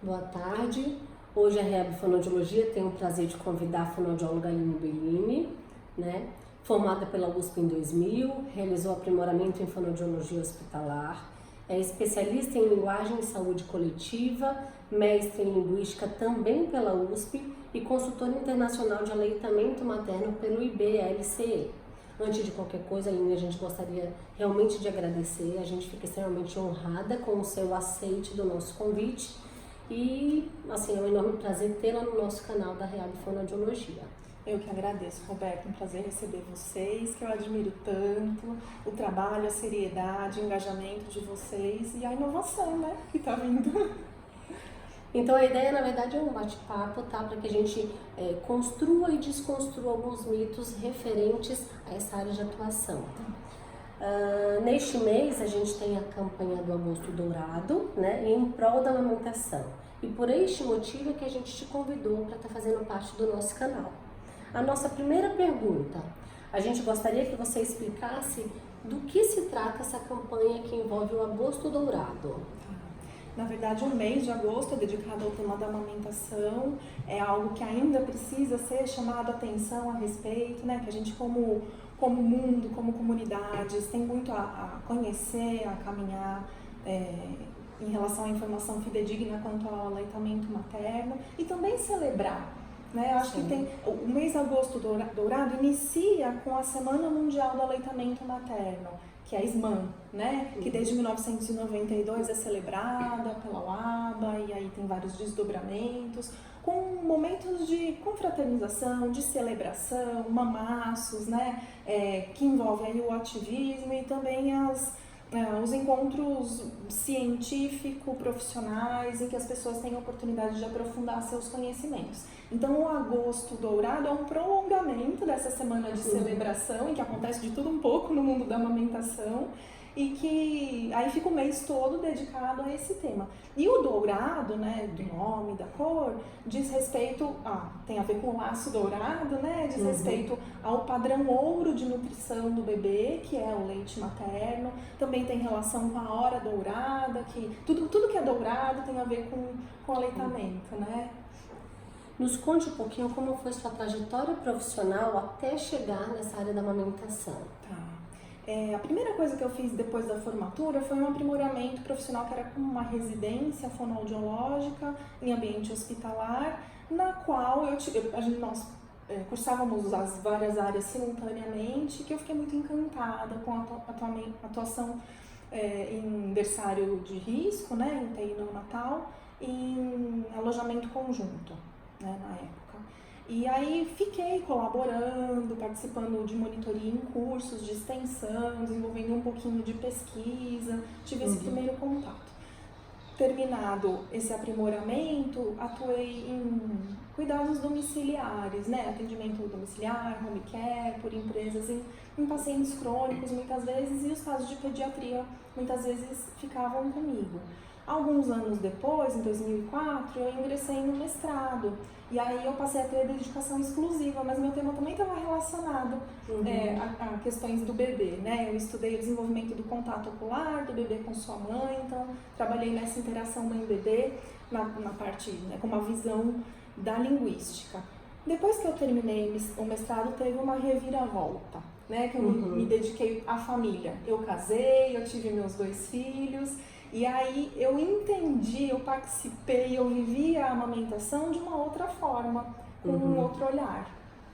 Boa tarde. Hoje a Rehab Fonoaudiologia tem o prazer de convidar a fonoaudióloga Aline Bellini, né? Formada pela USP em 2000, realizou aprimoramento em fonoaudiologia hospitalar, é especialista em linguagem e saúde coletiva, mestre em linguística também pela USP e consultora internacional de aleitamento materno pelo IBLCE. Antes de qualquer coisa, Aline, a gente gostaria realmente de agradecer, a gente fica extremamente honrada com o seu aceite do nosso convite e, assim, é um enorme prazer tê-la no nosso canal da Rehab Fonoaudiologia. Eu que agradeço, Roberto, um prazer receber vocês, que eu admiro tanto, o trabalho, a seriedade, o engajamento de vocês e a inovação, né, que tá vindo. Então a ideia, na verdade, é um bate-papo, tá? Para que a gente construa e desconstrua alguns mitos referentes a essa área de atuação. Neste mês a gente tem a campanha do Agosto Dourado, né? Em prol da amamentação. E por este motivo é que a gente te convidou para estar fazendo parte do nosso canal. A nossa primeira pergunta, a gente gostaria que você explicasse do que se trata essa campanha que envolve o Agosto Dourado. Na verdade, o mês de agosto é dedicado ao tema da amamentação, é algo que ainda precisa ser chamado a atenção a respeito, né? Que a gente como mundo, como comunidades, tem muito a conhecer, a caminhar em relação à informação fidedigna quanto ao aleitamento materno e também celebrar. Né? Eu acho que tem o mês de agosto dourado inicia com a Semana Mundial do Aleitamento Materno, que é a SMAM, né? Que desde 1992 é celebrada pela UABA e aí tem vários desdobramentos, com momentos de confraternização, de celebração, mamaços, né? Que envolve aí o ativismo e também os encontros científico-profissionais em que as pessoas têm a oportunidade de aprofundar seus conhecimentos. Então, o Agosto Dourado é um prolongamento dessa semana de celebração, em que acontece de tudo um pouco no mundo da amamentação, e que aí fica o mês todo dedicado a esse tema. E o dourado, né, do nome, da cor, diz respeito tem a ver com o laço dourado, né, diz respeito ao padrão ouro de nutrição do bebê, que é o leite materno. Também tem relação com a hora dourada, que tudo que é dourado tem a ver com aleitamento, né. Nos conte um pouquinho como foi sua trajetória profissional até chegar nessa área da amamentação. Tá. A primeira coisa que eu fiz depois da formatura foi um aprimoramento profissional que era com uma residência fonoaudiológica em ambiente hospitalar, na qual nós cursávamos as várias áreas simultaneamente, que eu fiquei muito encantada com a atuação em berçário de risco, né, em UTI neonatal, e em alojamento conjunto, né, na época. E aí fiquei colaborando, participando de monitoria em cursos de extensão, desenvolvendo um pouquinho de pesquisa, tive esse primeiro contato. Terminado esse aprimoramento, atuei em cuidados domiciliares, né? Atendimento domiciliar, home care, por empresas, em pacientes crônicos muitas vezes, e os casos de pediatria muitas vezes ficavam comigo. Alguns anos depois, em 2004, eu ingressei no mestrado. E aí eu passei a ter dedicação exclusiva, mas meu tema também estava relacionado a questões do bebê, né? Eu estudei o desenvolvimento do contato ocular do bebê com sua mãe, então trabalhei nessa interação mãe-bebê, na parte, né, com uma visão da linguística. Depois que eu terminei o mestrado, teve uma reviravolta, né? Que eu me dediquei à família. Eu casei, eu tive meus 2 filhos. E aí eu entendi, eu participei, eu vivi a amamentação de uma outra forma, com um outro olhar,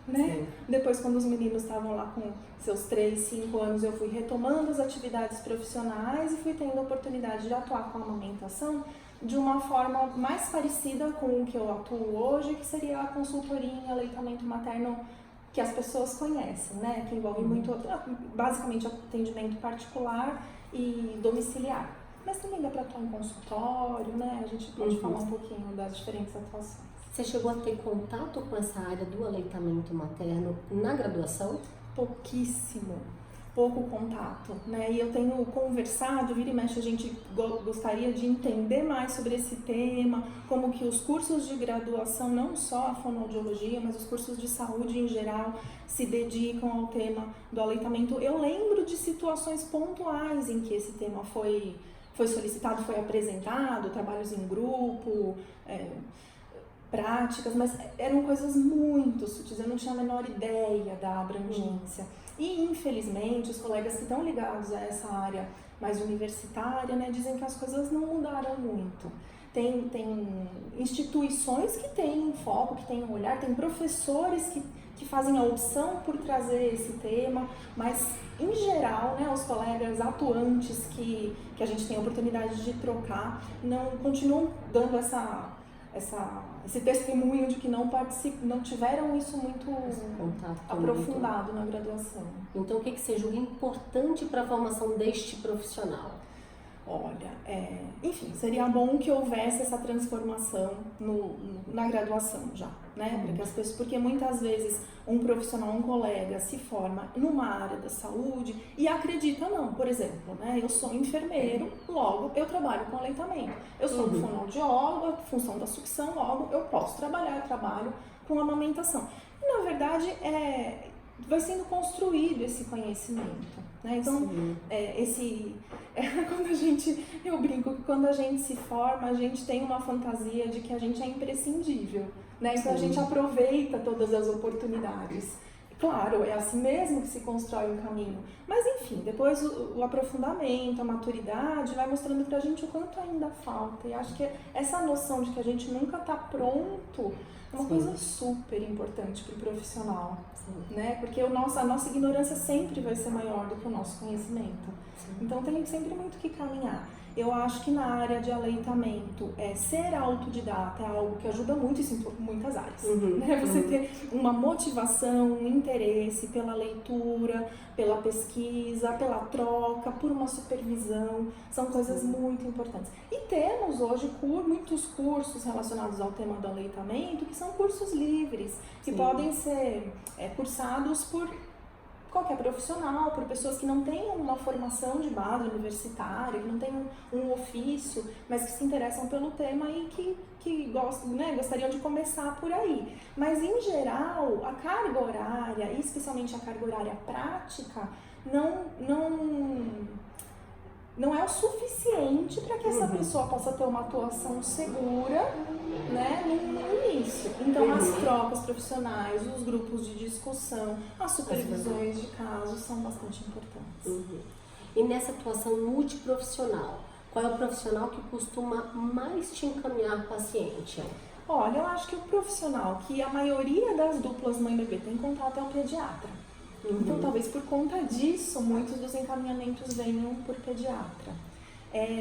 né? Depois, quando os meninos estavam lá com seus 3, 5 anos, eu fui retomando as atividades profissionais e fui tendo a oportunidade de atuar com a amamentação de uma forma mais parecida com o que eu atuo hoje, que seria a consultoria em aleitamento materno que as pessoas conhecem, né? Que envolve muito, basicamente, atendimento particular e domiciliar. Mas também dá para atuar em consultório, né? A gente pode falar um pouquinho das diferentes atuações. Você chegou a ter contato com essa área do aleitamento materno na graduação? Pouco contato, né? E eu tenho conversado, vira e mexe, a gente gostaria de entender mais sobre esse tema, como que os cursos de graduação, não só a fonoaudiologia, mas os cursos de saúde em geral, se dedicam ao tema do aleitamento. Eu lembro de situações pontuais em que esse tema foi foi solicitado, foi apresentado, trabalhos em grupo, práticas, mas eram coisas muito sutis, eu não tinha a menor ideia da abrangência. E, infelizmente, os colegas que estão ligados a essa área mais universitária, né, dizem que as coisas não mudaram muito. Tem instituições que têm foco, que têm um olhar, tem professores que fazem a opção por trazer esse tema, mas, em geral, né, os colegas atuantes que a gente tem a oportunidade de trocar, não continuam dando esse testemunho de que não tiveram isso muito aprofundado na graduação. Então, o que você julga importante para a formação deste profissional? Olha, enfim, seria bom que houvesse essa transformação na graduação já, né? Porque muitas vezes um profissional, um colega se forma numa área da saúde e acredita, não, por exemplo, né? Eu sou enfermeiro, logo eu trabalho com aleitamento. Eu sou um fonoaudiólogo, a função da sucção, logo eu posso trabalhar, eu trabalho com amamentação. E, na verdade, vai sendo construído esse conhecimento, né? Então, eu brinco que quando a gente se forma, a gente tem uma fantasia de que a gente é imprescindível, né? Então a gente aproveita todas as oportunidades. Claro, é assim mesmo que se constrói um caminho. Mas enfim, depois o aprofundamento, a maturidade vai mostrando pra gente o quanto ainda falta. E acho que essa noção de que a gente nunca tá pronto é uma coisa super importante pro profissional, né? Porque a nossa ignorância sempre vai ser maior do que o nosso conhecimento. Então tem sempre muito que caminhar. Eu acho que na área de aleitamento, ser autodidata é algo que ajuda muito isso em muitas áreas. Né? Você ter uma motivação, um interesse pela leitura, pela pesquisa, pela troca, por uma supervisão, são coisas muito importantes. E temos hoje muitos cursos relacionados ao tema do aleitamento, que são cursos livres, que podem ser cursados por qualquer profissional, por pessoas que não tenham uma formação de base universitária, que não tenham um ofício, mas que se interessam pelo tema e que gostariam de começar por aí. Mas, em geral, a carga horária, e especialmente a carga horária prática, não é o suficiente para que essa pessoa possa ter uma atuação segura, né, no início. Então, as trocas profissionais, os grupos de discussão, as supervisões de casos são bastante importantes. E nessa atuação multiprofissional, qual é o profissional que costuma mais te encaminhar paciente? Olha, eu acho que o profissional que a maioria das duplas mãe-bebê tem contato é o pediatra. Então, talvez por conta disso, muitos dos encaminhamentos venham por pediatra.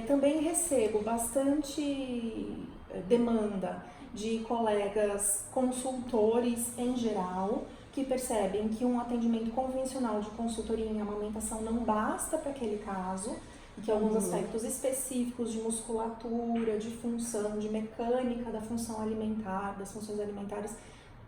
Também recebo bastante demanda de colegas consultores em geral, que percebem que um atendimento convencional de consultoria em amamentação não basta para aquele caso, e que alguns aspectos específicos de musculatura, de função, de mecânica da função alimentar, das funções alimentares,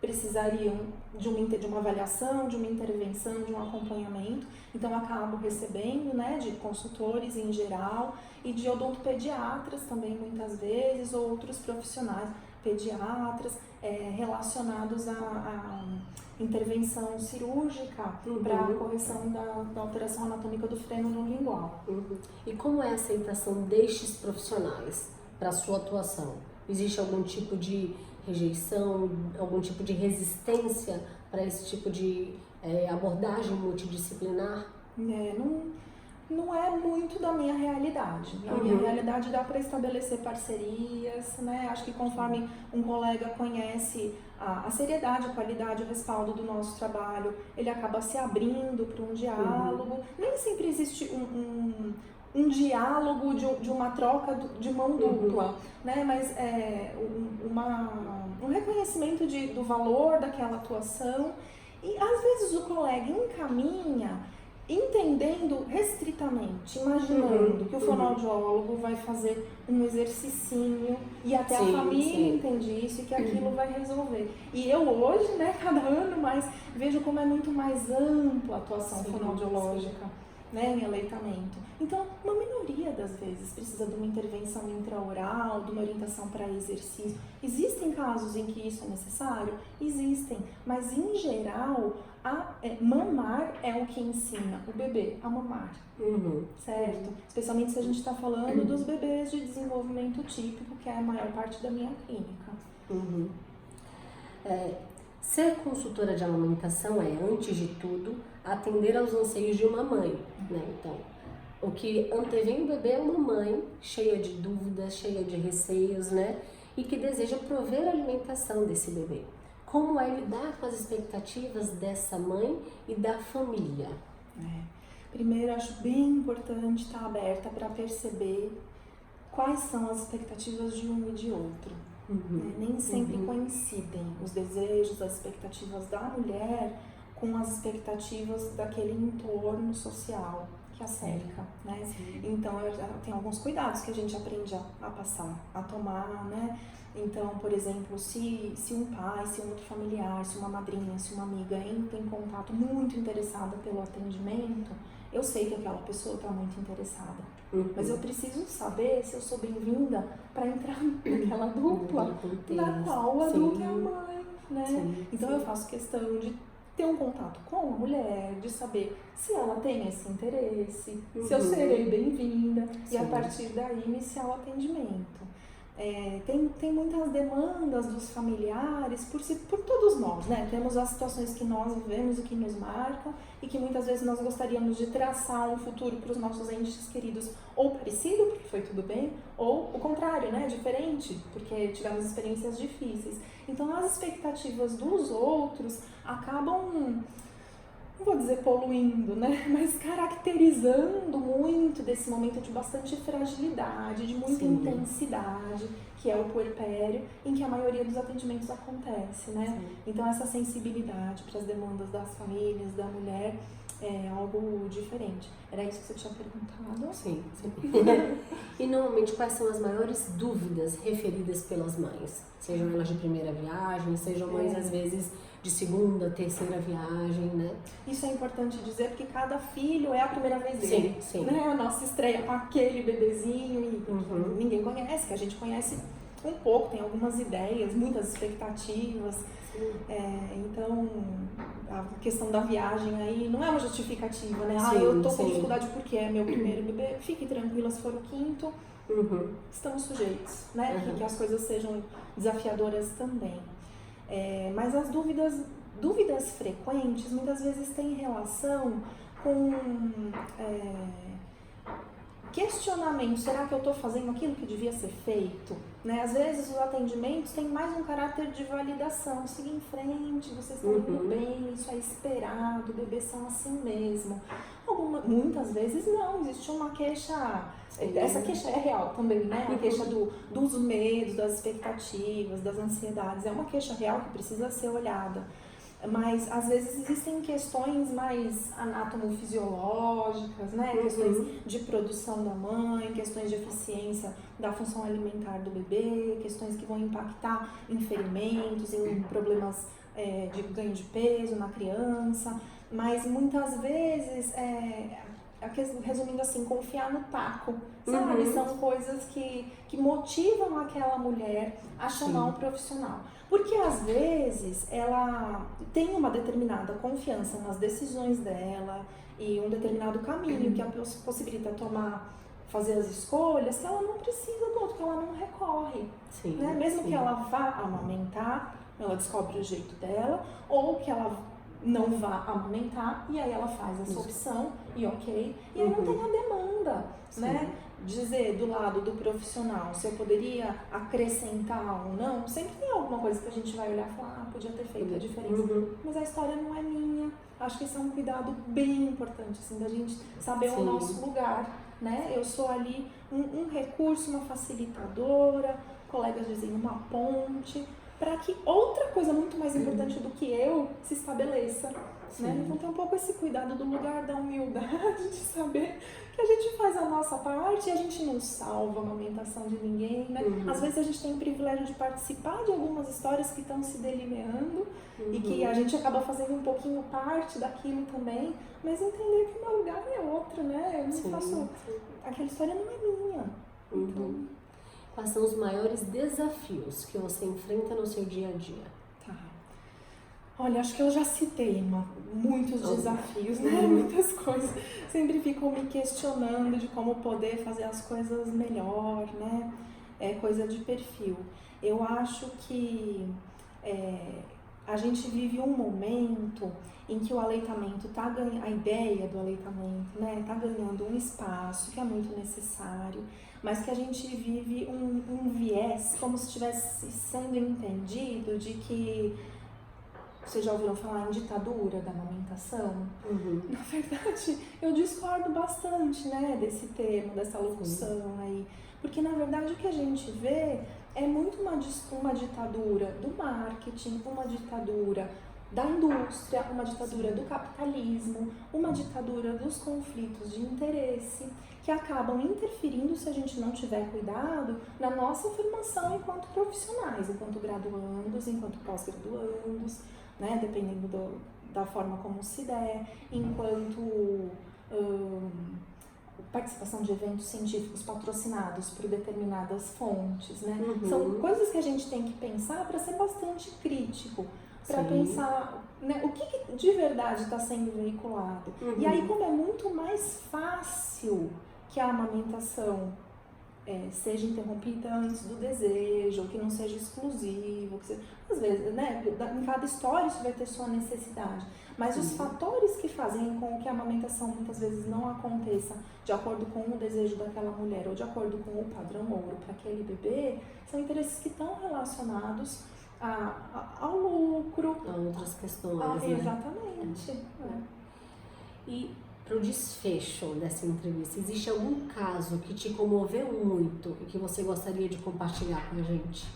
precisariam de uma avaliação, de uma intervenção, de um acompanhamento. Então, acabo recebendo, né, de consultores em geral e de odontopediatras também, muitas vezes, ou outros profissionais, pediatras, relacionados à intervenção cirúrgica para a correção da alteração anatômica do freno no lingual. E como é a aceitação destes profissionais para a sua atuação? Existe algum tipo de rejeição, algum tipo de resistência para esse tipo de abordagem multidisciplinar? Não é muito da minha realidade. Na minha realidade dá para estabelecer parcerias, né? Acho que conforme um colega conhece a seriedade, a qualidade, o respaldo do nosso trabalho, ele acaba se abrindo para um diálogo. Nem sempre existe um diálogo de uma troca de mão dupla, né? Mas um reconhecimento do valor daquela atuação. E às vezes o colega encaminha entendendo restritamente, imaginando que o fonoaudiólogo vai fazer um exercicinho e até a família entende isso e que aquilo vai resolver. E eu hoje, né, cada ano mais, vejo como é muito mais ampla a atuação fonoaudiológica. né, em aleitamento. Então, uma minoria das vezes precisa de uma intervenção intraoral, de uma orientação para exercício. Existem casos em que isso é necessário? Existem, mas em geral, mamar é o que ensina o bebê a mamar, certo? Especialmente se a gente está falando dos bebês de desenvolvimento típico, que é a maior parte da minha clínica. Ser consultora de amamentação é, antes de tudo, atender aos anseios de uma mãe, né? Então, o que antevém o bebê é uma mãe cheia de dúvidas, cheia de receios, né? E que deseja prover a alimentação desse bebê. Como é lidar com as expectativas dessa mãe e da família? Primeiro, acho bem importante estar aberta para perceber quais são as expectativas de um e de outro. Nem sempre coincidem os desejos, as expectativas da mulher com as expectativas daquele entorno social que a cerca, né? Então, tem alguns cuidados que a gente aprende a passar, a tomar, né? Então, por exemplo, se um pai, se um outro familiar, se uma madrinha, se uma amiga entra em contato muito interessada pelo atendimento, eu sei que aquela pessoa está muito interessada. Mas eu preciso saber se eu sou bem-vinda para entrar naquela dupla na qual o adulto é a mãe, né? Então eu faço questão de ter um contato com a mulher, de saber se ela tem esse interesse, se eu serei bem-vinda e a partir daí iniciar o atendimento. Tem muitas demandas dos familiares por todos nós, né? Temos as situações que nós vivemos e que nos marcam e que muitas vezes nós gostaríamos de traçar um futuro para os nossos entes queridos ou parecido, porque foi tudo bem, ou o contrário, né? Diferente, porque tivemos experiências difíceis. Então as expectativas dos outros acabam, não vou dizer poluindo, né? Mas caracterizando muito desse momento de bastante fragilidade, de muita intensidade, que é o puerpério, em que a maioria dos atendimentos acontece, né? Então essa sensibilidade para as demandas das famílias, da mulher, é algo diferente. Era isso que você tinha perguntado? Sim. E normalmente quais são as maiores dúvidas referidas pelas mães? Sejam elas de primeira viagem, sejam mães às vezes de segunda, terceira viagem, né? Isso é importante dizer porque cada filho é a primeira vez dele. Sim. Né? A nossa estreia com aquele bebezinho e que ninguém conhece, que a gente conhece um pouco, tem algumas ideias, muitas expectativas. Então, a questão da viagem aí não é uma justificativa, né? Eu tô com dificuldade porque é meu primeiro bebê. Fique tranquila, se for o quinto, estamos sujeitos, né? Que as coisas sejam desafiadoras também. Mas as dúvidas frequentes muitas vezes têm relação com questionamento. Será que eu estou fazendo aquilo que devia ser feito? Né? Às vezes os atendimentos têm mais um caráter de validação. Siga em frente, vocês estão indo bem, isso é esperado, bebês são assim mesmo. Muitas vezes não, existe uma queixa. Essa queixa é real também, né? A queixa dos medos, das expectativas, das ansiedades. É uma queixa real que precisa ser olhada. Mas, às vezes, existem questões mais anatomofisiológicas, né? Questões de produção da mãe, questões de eficiência da função alimentar do bebê, questões que vão impactar em ferimentos, em problemas de ganho de peso na criança. Mas, muitas vezes, resumindo assim, confiar no taco, sabe? São coisas que motivam aquela mulher a chamar um profissional. Porque às vezes ela tem uma determinada confiança nas decisões dela e um determinado caminho que a possibilita fazer as escolhas, que ela não precisa do outro, que ela não recorre. Né? Mesmo que ela vá amamentar, ela descobre o jeito dela, ou que ela não vá amamentar, e aí ela faz essa opção, e ok, e aí não tem a demanda, né? Dizer do lado do profissional se eu poderia acrescentar ou não, sempre tem alguma coisa que a gente vai olhar e falar, podia ter feito a diferença, mas a história não é minha. Acho que esse é um cuidado bem importante, assim, da gente saber o nosso lugar, né? Eu sou ali um recurso, uma facilitadora, colegas dizem uma ponte, para que outra coisa muito mais importante do que eu se estabeleça. Né? Então tem um pouco esse cuidado do lugar da humildade, de saber que a gente faz a nossa parte e a gente não salva a amamentação de ninguém, né? Às vezes a gente tem o privilégio de participar de algumas histórias que estão se delineando e que a gente acaba fazendo um pouquinho parte daquilo também, mas entender que o meu lugar é outro, né? Eu não faço... Aquela história não é minha. Então... Quais são os maiores desafios que você enfrenta no seu dia a dia? Olha, acho que eu já citei muitos desafios, né? Muitas coisas. Sempre ficam me questionando de como poder fazer as coisas melhor, né? É coisa de perfil. Eu acho que a gente vive um momento em que o aleitamento tá ganhando, a ideia do aleitamento, né? Tá ganhando um espaço que é muito necessário, mas que a gente vive um viés como se estivesse sendo entendido de que... Vocês já ouviram falar em ditadura da amamentação? Na verdade, eu discordo bastante, né, desse termo, dessa locução aí. Porque, na verdade, o que a gente vê é muito uma ditadura do marketing, uma ditadura da indústria, uma ditadura do capitalismo, uma ditadura dos conflitos de interesse, que acabam interferindo, se a gente não tiver cuidado, na nossa formação enquanto profissionais, enquanto graduandos, enquanto pós-graduandos, né, dependendo da forma como se der, enquanto participação de eventos científicos patrocinados por determinadas fontes, né? São coisas que a gente tem que pensar para ser bastante crítico, para pensar, né, o que de verdade está sendo veiculado. E aí, como é muito mais fácil que a amamentação seja interrompida antes do desejo, ou que não seja exclusivo, que seja, às vezes, né, em cada história isso vai ter sua necessidade, mas os fatores que fazem com que a amamentação muitas vezes não aconteça de acordo com o desejo daquela mulher ou de acordo com o padrão ouro para aquele bebê, são interesses que estão relacionados ao lucro, a outras questões, né? Exatamente. E para o desfecho dessa entrevista, existe algum caso que te comoveu muito e que você gostaria de compartilhar com a gente?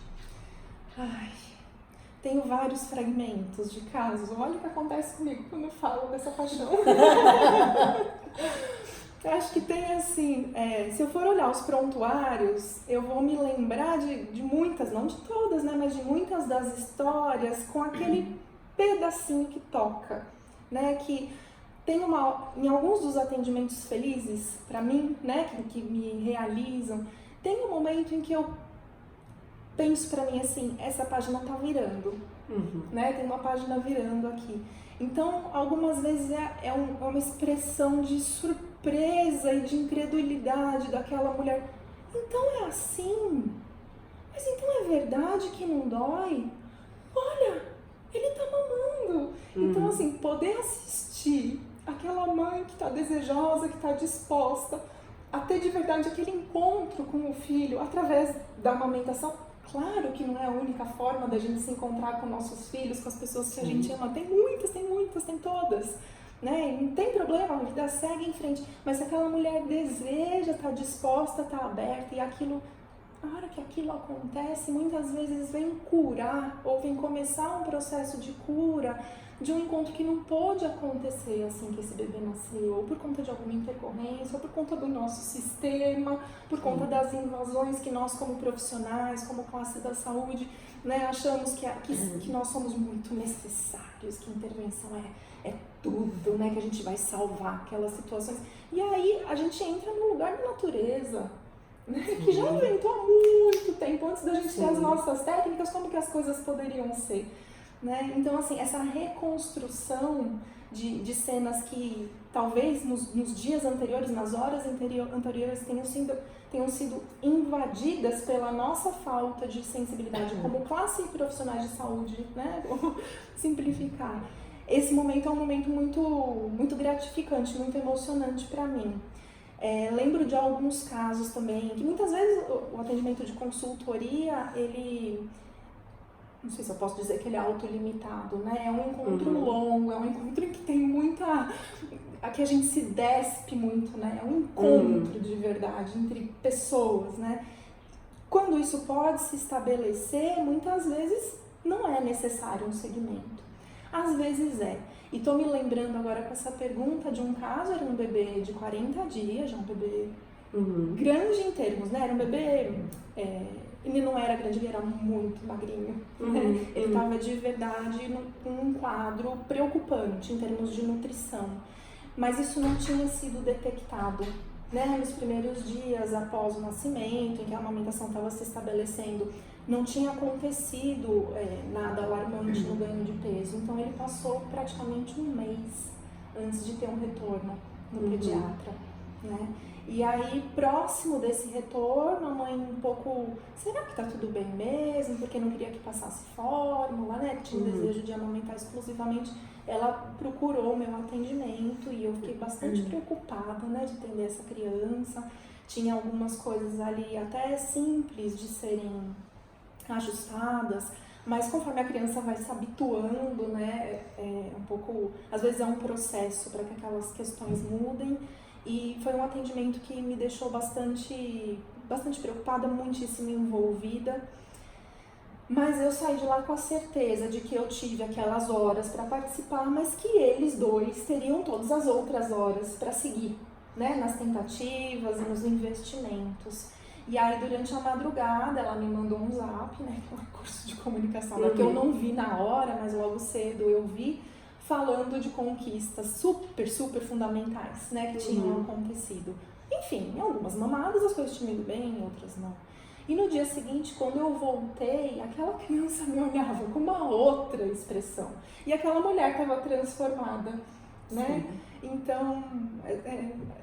Tenho vários fragmentos de casos. Olha o que acontece comigo quando eu falo dessa paixão. Eu acho que tem assim, se eu for olhar os prontuários, eu vou me lembrar de muitas, não de todas, né, mas de muitas das histórias com aquele pedacinho que toca, né, que tem em alguns dos atendimentos felizes para mim, né, que me realizam, tem um momento em que eu penso para mim assim, essa página tá virando, né, tem uma página virando aqui. Então, algumas vezes é uma expressão de surpresa e de incredulidade daquela mulher. Então é assim? Mas então é verdade que não dói? Olha, ele tá mamando. Então, assim, poder assistir aquela mãe que está desejosa, que está disposta a ter de verdade aquele encontro com o filho através da amamentação. Claro que não é a única forma da gente se encontrar com nossos filhos, com as pessoas que a gente ama. Tem muitas, tem todas. Né? Não tem problema, a vida segue em frente. Mas se aquela mulher deseja, está disposta, está aberta, e aquilo, a hora que aquilo acontece, muitas vezes vem curar, ou vem começar um processo de cura de um encontro que não pôde acontecer assim que esse bebê nasceu, ou por conta de alguma intercorrência, ou por conta do nosso sistema, por conta das invasões que nós como profissionais, como classe da saúde, né, achamos que nós somos muito necessários, que intervenção é tudo, né, que a gente vai salvar aquelas situações. E aí a gente entra no lugar da natureza, né, que já inventou há muito tempo, antes da gente ter as nossas técnicas, como que as coisas poderiam ser. Né? Então, assim, essa reconstrução de cenas que talvez nos dias anteriores, nas horas anteriores tenham sido invadidas pela nossa falta de sensibilidade como classe e profissionais de saúde, né? Vou simplificar. Esse momento é um momento muito, muito gratificante, muito emocionante para mim. Lembro de alguns casos também, que muitas vezes o atendimento de consultoria, não sei se eu posso dizer que ele é autolimitado, né? É um encontro longo, é um encontro em que tem muita... Aqui a gente se despe muito, né? É um encontro de verdade entre pessoas, né? Quando isso pode se estabelecer, muitas vezes não é necessário um segmento. Às vezes é. E tô me lembrando agora com essa pergunta de um caso, era um bebê de 40 dias, já um bebê grande em termos, né? Era um bebê, ele não era grande, ele era muito magrinho, né? Ele estava de verdade com um quadro preocupante em termos de nutrição. Mas isso não tinha sido detectado, né? Nos primeiros dias após o nascimento, em que a amamentação estava se estabelecendo, não tinha acontecido nada alarmante no ganho de peso. Então ele passou praticamente um mês antes de ter um retorno no pediatra, né? E aí, próximo desse retorno, a mãe um pouco, será que tá tudo bem mesmo? Porque não queria que passasse fórmula, né? Que tinha desejo de amamentar exclusivamente. Ela procurou o meu atendimento e eu fiquei bastante preocupada, né, de atender essa criança. Tinha algumas coisas ali até simples de serem ajustadas, mas conforme a criança vai se habituando, né, um pouco, às vezes é um processo para que aquelas questões mudem. E foi um atendimento que me deixou bastante preocupada, muitíssimo envolvida. Mas eu saí de lá com a certeza de que eu tive aquelas horas para participar, mas que eles dois teriam todas as outras horas para seguir, né, nas tentativas e nos investimentos. E aí, durante a madrugada, ela me mandou um zap, né, que é um curso de comunicação, que eu não vi na hora, mas logo cedo eu vi, falando de conquistas super fundamentais, né, que tinham acontecido. Enfim, em algumas mamadas as coisas tinham ido bem, em outras não. E no dia seguinte, quando eu voltei, aquela criança me olhava com uma outra expressão. E aquela mulher estava transformada, né? Então,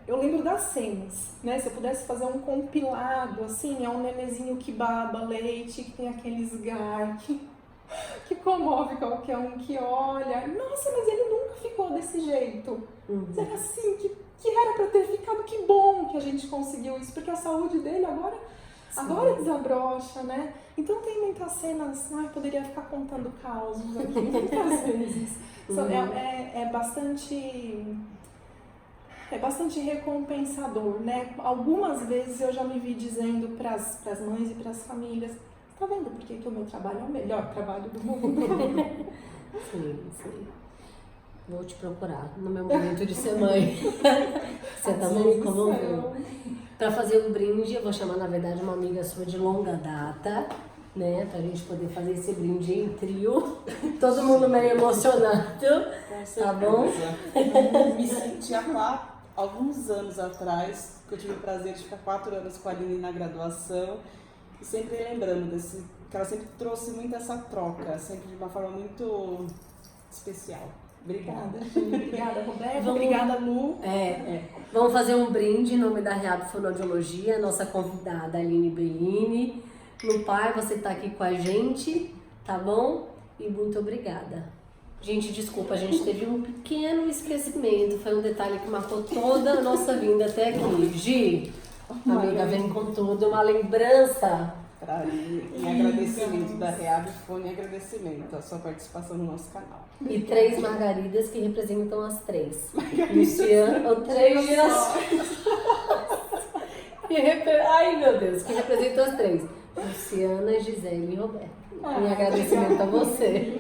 eu lembro das cenas, né? Se eu pudesse fazer um compilado, assim, é um nenezinho que baba leite, que tem aquele esgar, que comove qualquer um que olha. Nossa, mas ele nunca ficou desse jeito. Era assim, que era pra ter ficado, que bom que a gente conseguiu isso, porque a saúde dele agora desabrocha, né? Então tem muitas cenas, eu poderia ficar contando causos aqui muitas vezes. É bastante recompensador, né? Algumas vezes eu já me vi dizendo pras mães e pras famílias, tá vendo por que o meu trabalho é o melhor trabalho do mundo? Sim. Vou te procurar no meu momento de ser mãe. Você também comoveu. Para fazer um brinde, eu vou chamar, na verdade, uma amiga sua de longa data, né? Pra gente poder fazer esse brinde em trio. Todo mundo meio emocionado. Tá bom? Eu me sentia lá alguns anos atrás, que eu tive o prazer de ficar 4 anos com a Aline na graduação, e sempre lembrando que ela sempre trouxe muito essa troca, sempre de uma forma muito especial. Obrigada. Obrigada, Roberta. Obrigada, Lu. Vamos fazer um brinde em nome da Reab Fonoaudiologia, nossa convidada Aline Bellini. No pai, você tá aqui com a gente, tá bom? E muito obrigada. Gente, desculpa, a gente teve um pequeno esquecimento, foi um detalhe que marcou toda a nossa vinda até aqui. Gi, amiga, vem com tudo, uma lembrança. Para mim, em agradecimento da Reab, foi em agradecimento a sua participação no nosso canal. E 3 margaridas que representam as 3. Luciana, ou 3 girassóis. Ai, meu Deus, que representam as 3. Luciana, Gisele e Roberto. Em agradecimento a você.